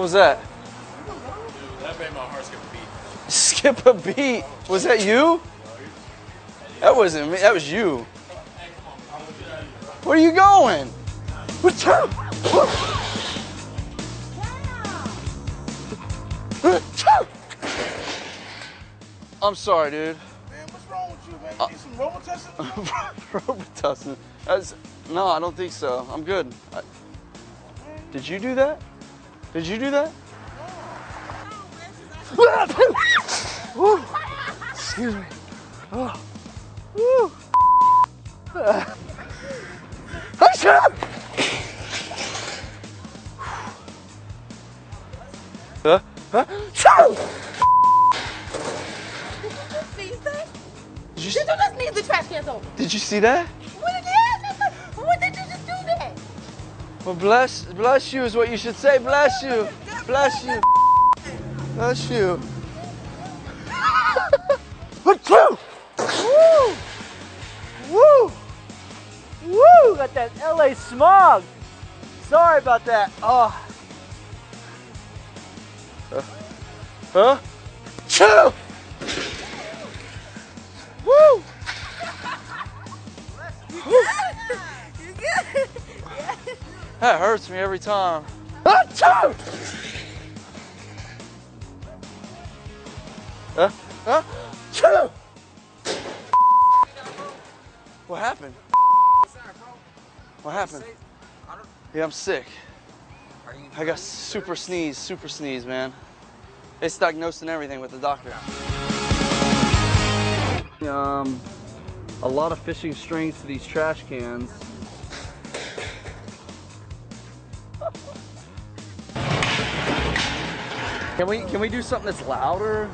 What was that? That made my heart skip a beat. Skip a beat. Was that you? That wasn't me. That was you. Where are you going? What's up? I'm sorry, dude. Man, what's wrong with you, man? You need some Robitussin? Robitussin. No, I don't think so. I'm good. Did you do that? Did you do that? Excuse me. Oh. Woo. Did you see that? What did you just do that? Well, bless you is what you should say. Bless you. Bless you. Bless you. Woo! Woo! Woo! Got that LA smog. Sorry about that. Oh. Huh? Choo! Woo! You good? That hurts me every time. Achoo! Achoo! What happened? What happened? Yeah, I'm sick. I got super sneeze, man. It's diagnosed and everything with the doctor. A lot of fishing strings to these trash cans. Can we do something that's louder?